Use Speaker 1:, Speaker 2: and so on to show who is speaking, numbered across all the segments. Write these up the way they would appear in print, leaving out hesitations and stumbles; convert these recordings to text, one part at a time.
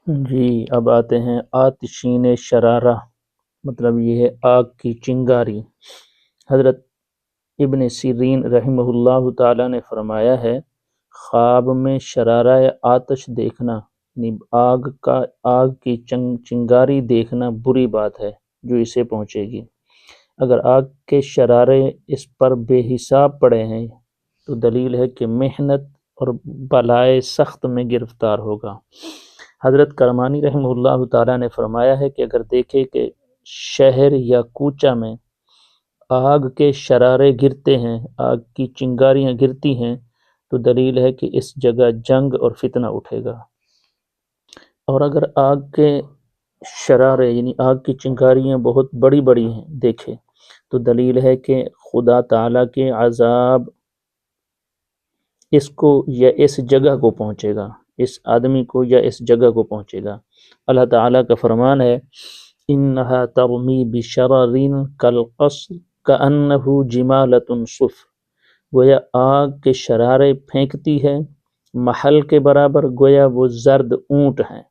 Speaker 1: جی اب آتے ہیں آتشین شرارہ، مطلب یہ ہے آگ کی چنگاری۔ حضرت ابن سیرین رحمہ اللہ تعالیٰ نے فرمایا ہے، خواب میں شرارہ آتش دیکھنا یعنی آگ کی چنگاری دیکھنا بری بات ہے جو اسے پہنچے گی۔ اگر آگ کے شرارے اس پر بے حساب پڑے ہیں تو دلیل ہے کہ محنت اور بلائے سخت میں گرفتار ہوگا۔ حضرت کرمانی رحمہ اللہ تعالیٰ نے فرمایا ہے کہ اگر دیکھے کہ شہر یا کوچہ میں آگ کے شرارے گرتے ہیں، آگ کی چنگاریاں گرتی ہیں، تو دلیل ہے کہ اس جگہ جنگ اور فتنہ اٹھے گا۔ اور اگر آگ کے شرارے یعنی آگ کی چنگاریاں بہت بڑی بڑی ہیں دیکھے تو دلیل ہے کہ خدا تعالیٰ کے عذاب اس کو یا اس جگہ کو پہنچے گا، اس آدمی کو یا اس جگہ کو پہنچے گا۔ اللہ تعالیٰ کا فرمان ہے، انہا ترمی بشرر کالقصر کأنہ جمالۃ صفر، گویا آگ کے شرارے پھینکتی ہے محل کے برابر، گویا وہ زرد اونٹ ہیں۔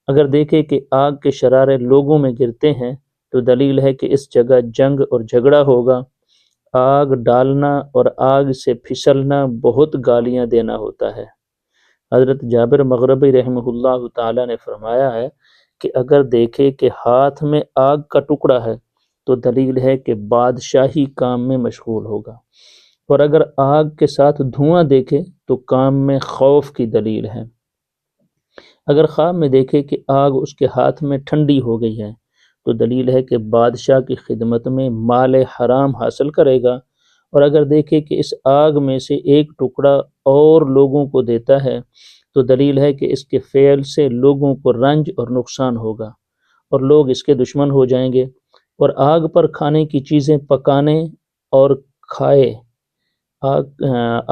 Speaker 1: اگر دیکھے کہ آگ کے شرارے لوگوں میں گرتے ہیں تو دلیل ہے کہ اس جگہ جنگ اور جھگڑا ہوگا۔ آگ ڈالنا اور آگ سے پھسلنا بہت گالیاں دینا ہوتا ہے۔ حضرت جابر مغربی رحمہ اللہ تعالیٰ نے فرمایا ہے کہ اگر دیکھے کہ ہاتھ میں آگ کا ٹکڑا ہے تو دلیل ہے کہ بادشاہی کام میں مشغول ہوگا، اور اگر آگ کے ساتھ دھواں دیکھے تو کام میں خوف کی دلیل ہے۔ اگر خواب میں دیکھے کہ آگ اس کے ہاتھ میں ٹھنڈی ہو گئی ہے تو دلیل ہے کہ بادشاہ کی خدمت میں مال حرام حاصل کرے گا، اور اگر دیکھے کہ اس آگ میں سے ایک ٹکڑا اور لوگوں کو دیتا ہے تو دلیل ہے کہ اس کے فعل سے لوگوں کو رنج اور نقصان ہوگا اور لوگ اس کے دشمن ہو جائیں گے۔ اور آگ پر کھانے کی چیزیں پکانے اور کھائے،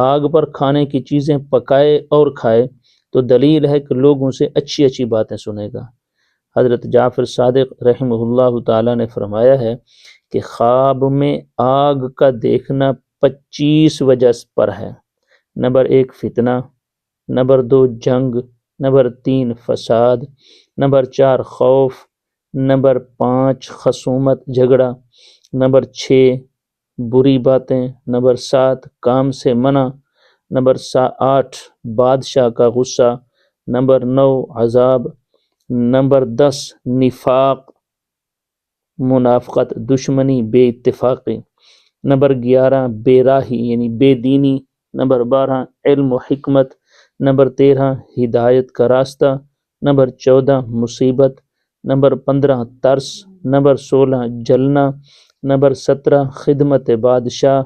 Speaker 1: آگ پر کھانے کی چیزیں پکائے اور کھائے تو دلیل ہے کہ لوگوں سے اچھی اچھی باتیں سنے گا۔ حضرت جعفر صادق رحمہ اللہ تعالیٰ نے فرمایا ہے کہ خواب میں آگ کا دیکھنا 25 وجہ پر ہے۔ نمبر 1 فتنہ، نمبر 2 جنگ، نمبر 3 فساد، نمبر 4 خوف، نمبر 5 خصومت جھگڑا، نمبر 6 بری باتیں، نمبر 7 کام سے منع، نمبر 8 بادشاہ کا غصہ، نمبر 9 عذاب، نمبر 10 نفاق منافقت دشمنی بے اتفاقی، نمبر 11 بے راہی یعنی بے دینی، نمبر 12 علم و حکمت، نمبر 13 ہدایت کا راستہ، نمبر 14 مصیبت، نمبر 15 ترس، نمبر 16 جلنا، نمبر 17 خدمت بادشاہ،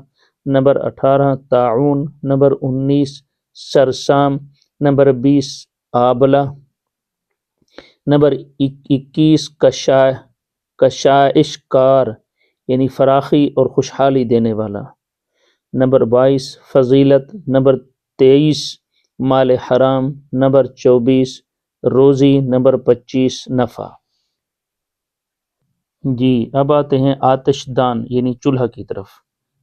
Speaker 1: نمبر 18 طاعون، نمبر 19 سرسام، نمبر 20 آبلہ، نمبر 21 کشائش کار یعنی فراخی اور خوشحالی دینے والا، نمبر 22 فضیلت، نمبر 23 مال حرام، نمبر 24 روزی، نمبر 25 نفع۔ جی اب آتے ہیں آتش دان یعنی چولہا کی طرف۔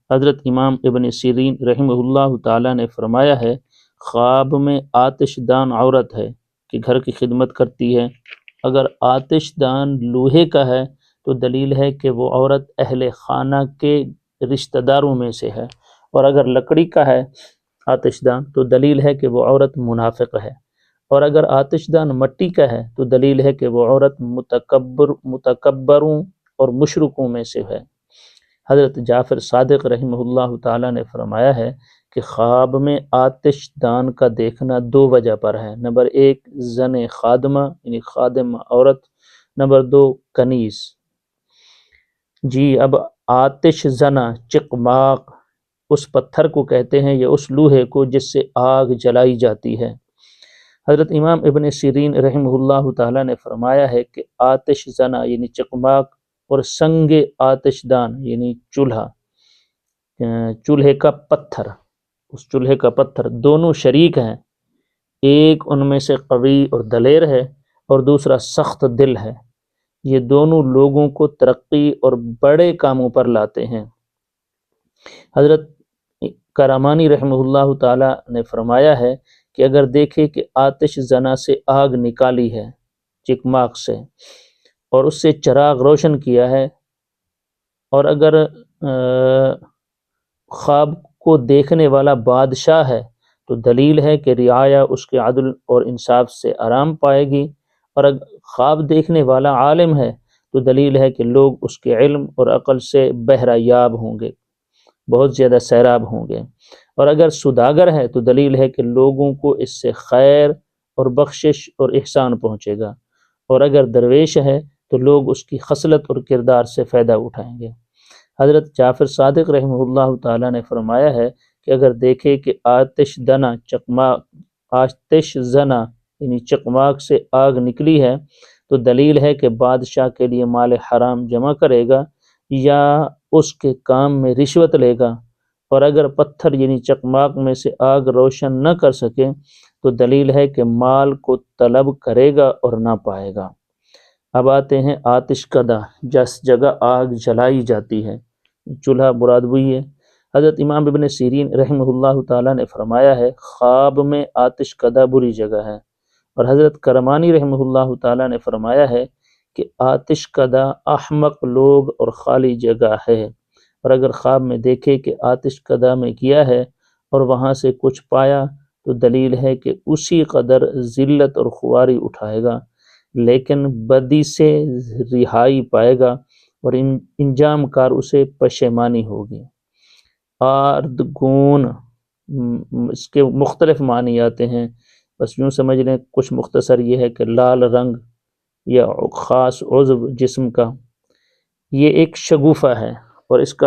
Speaker 1: حضرت امام ابن سیرین رحمہ اللہ تعالیٰ نے فرمایا ہے، خواب میں آتش دان عورت ہے کہ گھر کی خدمت کرتی ہے۔ اگر آتش دان لوہے کا ہے تو دلیل ہے کہ وہ عورت اہل خانہ کے رشتہ داروں میں سے ہے، اور اگر لکڑی کا ہے آتش دان تو دلیل ہے کہ وہ عورت منافق ہے، اور اگر آتش دان مٹی کا ہے تو دلیل ہے کہ وہ عورت متکبروں اور مشرکوں میں سے ہے۔ حضرت جعفر صادق رحمہ اللہ تعالیٰ نے فرمایا ہے کہ خواب میں آتش دان کا دیکھنا 2 وجہ پر ہے۔ نمبر 1 زن خادمہ یعنی خادم عورت، نمبر 2 کنیز۔ جی اب آتش زنا چقماق اس پتھر کو کہتے ہیں یا اس لوہے کو جس سے آگ جلائی جاتی ہے۔ حضرت امام ابن سیرین رحمہ اللہ تعالیٰ نے فرمایا ہے کہ آتش زنا یعنی چقماق اور سنگ آتش دان یعنی چولہے کا پتھر، اس چولہے کا پتھر دونوں شریک ہیں، ایک ان میں سے قوی اور دلیر ہے اور دوسرا سخت دل ہے، یہ دونوں لوگوں کو ترقی اور بڑے کاموں پر لاتے ہیں۔ حضرت کرمانی رحمہ اللہ تعالیٰ نے فرمایا ہے کہ اگر دیکھے کہ آتش زنا سے آگ نکالی ہے چکماق سے اور اس سے چراغ روشن کیا ہے، اور اگر خواب کو دیکھنے والا بادشاہ ہے تو دلیل ہے کہ رعایا اس کے عدل اور انصاف سے آرام پائے گی، اور اگر خواب دیکھنے والا عالم ہے تو دلیل ہے کہ لوگ اس کے علم اور عقل سے بہرہ یاب ہوں گے، بہت زیادہ سیراب ہوں گے، اور اگر سوداگر ہے تو دلیل ہے کہ لوگوں کو اس سے خیر اور بخشش اور احسان پہنچے گا، اور اگر درویش ہے تو لوگ اس کی خصلت اور کردار سے فائدہ اٹھائیں گے۔ حضرت جعفر صادق رحمہ اللہ تعالیٰ نے فرمایا ہے کہ اگر دیکھے کہ آتش زنا یعنی چکماق سے آگ نکلی ہے تو دلیل ہے کہ بادشاہ کے لیے مال حرام جمع کرے گا یا اس کے کام میں رشوت لے گا، اور اگر پتھر یعنی چکماق میں سے آگ روشن نہ کر سکے تو دلیل ہے کہ مال کو طلب کرے گا اور نہ پائے گا۔ اب آتے ہیں آتش کدہ، جس جگہ آگ جلائی جاتی ہے، چولہا مراد وہی ہے۔ حضرت امام ابن سیرین رحمہ اللہ تعالیٰ نے فرمایا ہے خواب میں آتش کدہ بری جگہ ہے، اور حضرت کرمانی رحمہ اللہ تعالیٰ نے فرمایا ہے کہ آتش کدہ احمق لوگ اور خالی جگہ ہے، اور اگر خواب میں دیکھے کہ آتش کدہ میں کیا ہے اور وہاں سے کچھ پایا تو دلیل ہے کہ اسی قدر ذلت اور خواری اٹھائے گا، لیکن بدی سے رہائی پائے گا اور انجام کار اسے پشیمانی ہوگی۔ آردگون اس کے مختلف معنی آتے ہیں، بس یوں سمجھ لیں کچھ مختصر یہ ہے کہ لال رنگ یا خاص عضو جسم کا، یہ ایک شگوفہ ہے اور اس کا